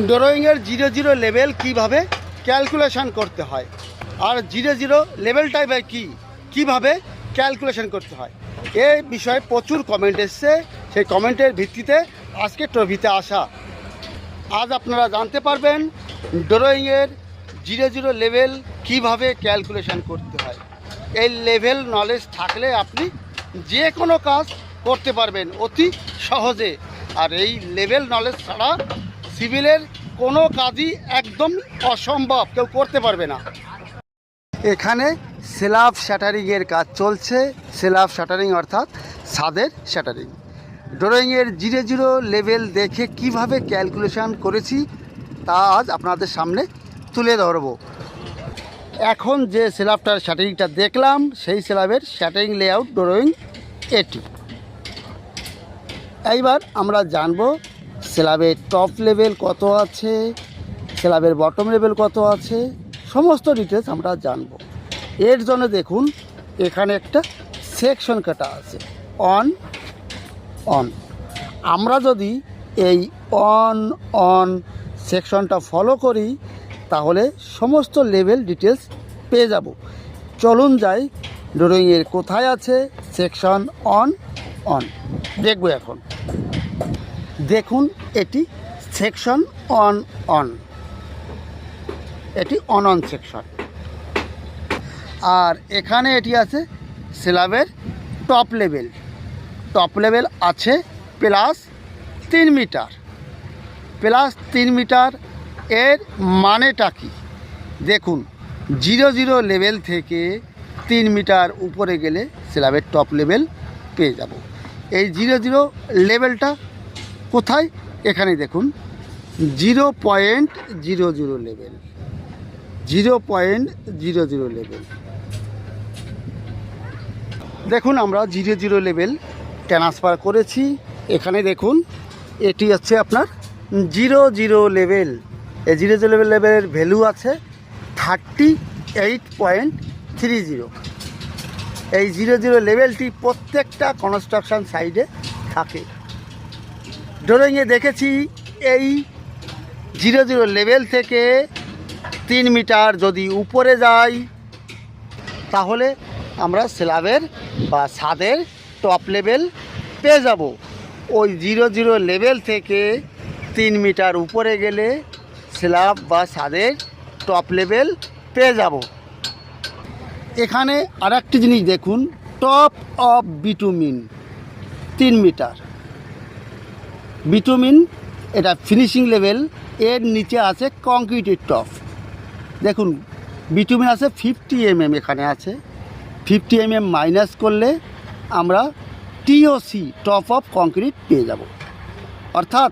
ড্রয়িংয়ের 0 লেভেল কিভাবে ক্যালকুলেশন করতে হয়, আর 0 লেভেলটাই বা কীভাবে ক্যালকুলেশন করতে হয়, এই বিষয়ে প্রচুর কমেন্ট এসছে। সেই কমেন্টের ভিত্তিতে আজকে টপিতে আসা। আজ আপনারা জানতে পারবেন ড্রয়িংয়ের 0 লেভেল কিভাবে ক্যালকুলেশন করতে হয়। এই লেভেল নলেজ থাকলে আপনি যে কোনো কাজ করতে পারবেন অতি সহজে। আর এই লেভেল নলেজ ছাড়া সিভিলের কোনো কাজই একদম অসম্ভব, কেউ করতে পারবে না। এখানে স্ল্যাব শাটারিংয়ের কাজ চলছে। স্ল্যাব শাটারিং অর্থাৎ ছাদের শাটারিং। ড্রয়িংয়ের 0 লেভেল দেখে কিভাবে ক্যালকুলেশন করেছি তা আজ আপনাদের সামনে তুলে ধরব। এখন যে স্ল্যাবটার শাটারিংটা দেখলাম সেই স্ল্যাবের শাটারিং লেআউট ড্রয়িং এটি। এইবার আমরা জানব স্ল্যাবের টপ লেভেল কত আছে, স্ল্যাবের বটম লেভেল কত আছে, সমস্ত ডিটেলস আমরা জানব। এর জন্য দেখুন এখানে একটা সেকশন কাটা আছে, অন অন। আমরা যদি এই অন সেকশনটা ফলো করি তাহলে সমস্ত লেভেল ডিটেলস পেয়ে যাব। চলুন যাই ড্রয়িংয়ের কোথায় আছে সেকশন অন দেখব। এখন দেখুন এটি সেকশন অন, এটি অন সেকশন। আর এখানে এটি আছে স্ল্যাবের টপ লেভেল আছে +3 মিটার। +3 মিটার এর মানেটা কি দেখুন, 0 লেভেল থেকে 3 মিটার উপরে গেলে স্ল্যাবের টপ লেভেল পেয়ে যাব। এই 0 লেভেলটা কোথায়, এখানে দেখুন 0.00 লেভেল, 0.00 লেভেল। দেখুন আমরা 0 লেভেল ট্রান্সফার করেছি। এখানে দেখুন এটি হচ্ছে আপনার 0 লেভেল। এই 0 লেভেলের ভ্যালু আছে 38.30। এই 0 লেভেলটি প্রত্যেকটা কনস্ট্রাকশন সাইডে থাকে। ড্রয়িংয়ে দেখেছি এই 0 লেভেল থেকে 3 মিটার যদি উপরে যাই তাহলে আমরা স্ল্যাবের বা ছাদের টপ লেভেল পেয়ে যাব। ওই 0 লেভেল থেকে 3 মিটার উপরে গেলে স্ল্যাব বা ছাদের টপ লেভেল পেয়ে যাব। এখানে আরেকটি জিনিস দেখুন, টপ অফ বিটুমিন 3 মিটার। বিটুমিন এটা ফিনিশিং লেভেল, এর নিচে আছে কংক্রিটের টপ। দেখুন বিটুমিন আছে 50 mm, এখানে আছে 50 mm মাইনাস করলে আমরা টিওসি টপ অফ কংক্রিট পেয়ে যাব। অর্থাৎ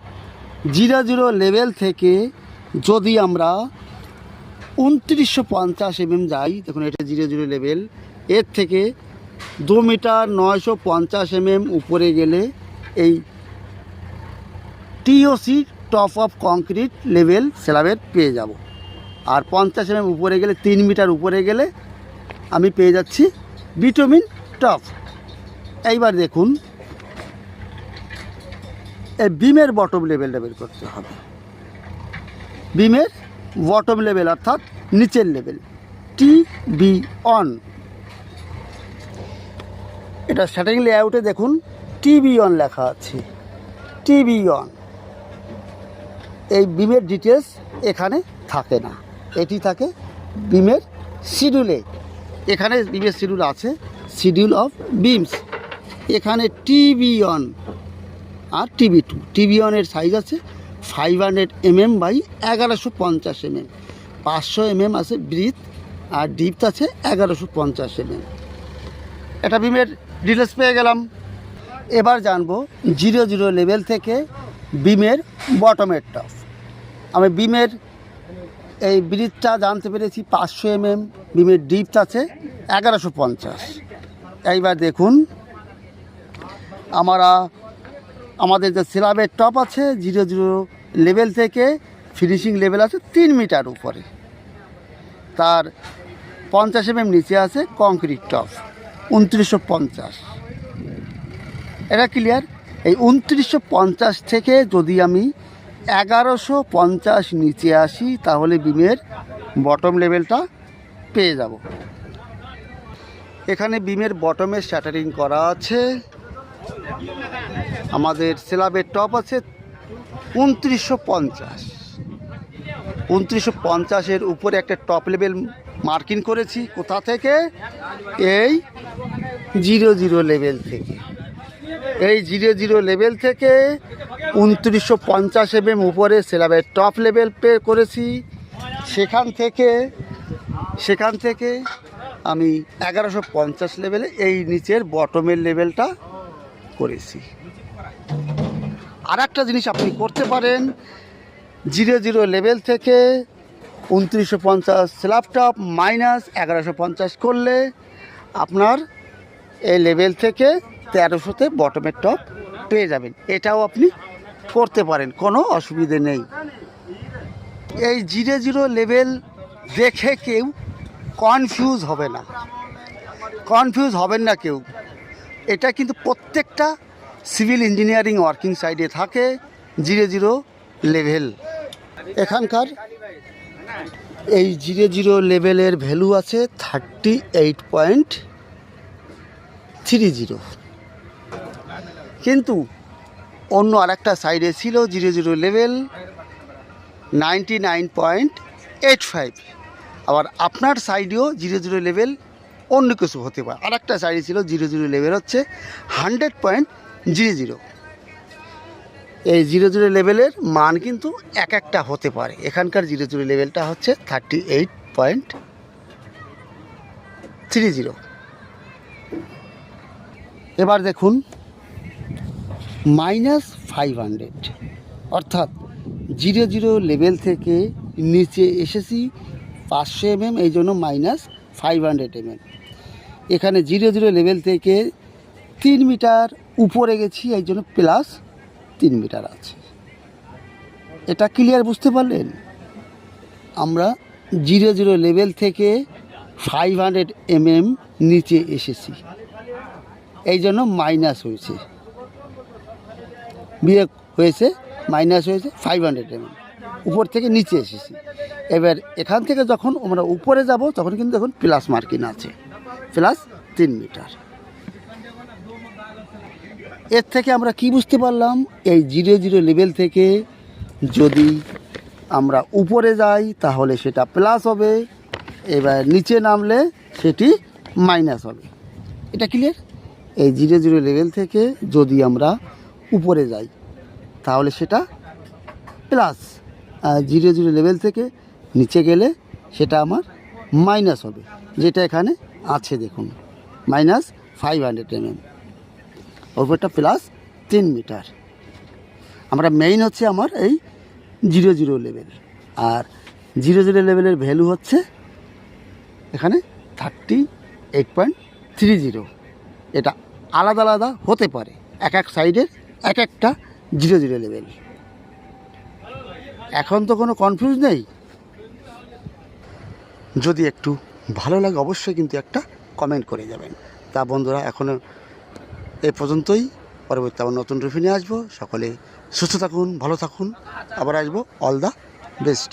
0 লেভেল থেকে যদি আমরা 2950 mm যাই, দেখুন এটা 0 লেভেল, এর থেকে 2 মিটার 950 mm উপরে গেলে এই TOC top of concrete level স্ল্যাবের পেয়ে যাব। আর 50 mm উপরে গেলে 3 মিটার উপরে গেলে আমি পেয়ে যাচ্ছি বিটুমিন টপ। এইবার দেখুন এই বিমের বটম লেভেলটা বের করতে হবে। বিমের বটম লেভেল অর্থাৎ নিচের লেভেল TB অন। এটা শাটারিং লেআউটে দেখুন TB অন লেখা আছে, TB অন। এই বিমের ডিটেলস এখানে থাকে না, এটি থাকে বিমের শিডিউলে। এখানে বিমের শিডিউল আছে, শিডিউল অফ বিমস। এখানে TB অন আর TB2। TB অনের সাইজ আছে 500 mm বাই 1150 mm, 500 mm আছে ব্রিথ আর ডিপথ আছে 1150 mm। এটা বিমের ডিটেলস পেয়ে গেলাম। এবার জানবো 0 লেভেল থেকে বিমের বটমের টপ। আমি বিমের এই ব্রিথটা জানতে পেরেছি 500 mm, বিমের ডিপথ আছে 1150। এইবার দেখুন আমাদের যে স্ল্যাবের টপ আছে 0 লেভেল থেকে ফিনিশিং লেভেল আছে 3 মিটার উপরে, তার 50 mm নিচে আছে কংক্রিট টপ 2950। এটা ক্লিয়ার। এই 2950 থেকে যদি আমি 1150 নিচে আসি তাহলে বিমের বটম লেভেলটা পেয়ে যাব। এখানে বিমের বটমের শ্যাটারিং করা আছে। আমাদের স্ল্যাবের টপ আছে 2950। 2950-এর উপরে একটা টপ লেভেল মার্কিং করেছি। কোথা থেকে? এই 00 লেভেল থেকে। এই 00 লেভেল থেকে 2950 mm উপরে স্ল্যাবের টপ লেভেল পে করেছি। সেখান থেকে আমি 1150 লেভেলে এই নিচের বটমের লেভেলটা করেছি। আর একটা জিনিস আপনি করতে পারেন, 00 লেভেল থেকে 2950 স্ল্যাব টপ মাইনাস 1150 করলে আপনার এই লেভেল থেকে 1300-তে বটমের টপ পেয়ে যাবেন। এটাও আপনি করতে পারেন, কোনো অসুবিধে নেই। এই 00 লেভেল দেখে কেউ কনফিউজ হবেন না কেউ। এটা কিন্তু প্রত্যেকটা সিভিল ইঞ্জিনিয়ারিং ওয়ার্কিং সাইডে থাকে 00 লেভেল। এখানকার এই 00 লেভেলের ভ্যালু আছে 38.30, কিন্তু অন্য আরেকটা সাইডে ছিল 00 লেভেল 99.85। আবার আপনার সাইডেও 00 লেভেল অন্য কিছু হতে পারে। আরেকটা সাইডে ছিল 00 লেভেল হচ্ছে 100.00। এই 00 লেভেলের মান কিন্তু এক একটা হতে পারে। এখানকার 00 লেভেলটা হচ্ছে 38.30। এবার দেখুন -500, অর্থাৎ 00 লেভেল থেকে নিচে এসেছি 500 mm, এই জন্য -500 mm। এখানে 00 লেভেল থেকে 3 মিটার উপরে গেছি, এই জন্য +3 মিটার আছে। এটা ক্লিয়ার বুঝতে পারলেন? আমরা 00 লেভেল থেকে 500 mm নিচে এসেছি, এই জন্য মাইনাস হয়েছে, বিয়োগ হয়েছে, মাইনাস হয়েছে 500 mm। উপর থেকে নিচে এসেছি। এবার এখান থেকে যখন আমরা উপরে যাব তখন কিন্তু এখন প্লাস মার্কিং আছে, +3 মিটার। এর থেকে আমরা কি বুঝতে পারলাম? এই 00 লেভেল থেকে যদি আমরা উপরে যাই তাহলে সেটা প্লাস হবে, এবার নিচে নামলে সেটি মাইনাস হবে। এটা ক্লিয়ার? এই 00 লেভেল থেকে যদি আমরা উপরে যাই তাহলে সেটা প্লাস, আর 00 লেভেল থেকে নিচে গেলে সেটা আমার মাইনাস হবে, যেটা এখানে আছে দেখুন -500 mm, ওপরটা +3 মিটার। আমরা মেইন হচ্ছে আমার এই 00 লেভেল, আর 00 লেভেলের ভ্যালু হচ্ছে এখানে 38.30। এটা আলাদা আলাদা হতে পারে, এক এক সাইডের এক একটা 00 লেভেল। এখন তো কোনো কনফিউজ নেই। যদি একটু ভালো লাগে অবশ্যই কিন্তু একটা কমেন্ট করে যাবেন। তা বন্ধুরা, এখনও এ পর্যন্তই। পরবর্তী আবার নতুন রিভিউ নিয়ে আসবো। সকলে সুস্থ থাকুন, ভালো থাকুন, আবার আসবো। All the best.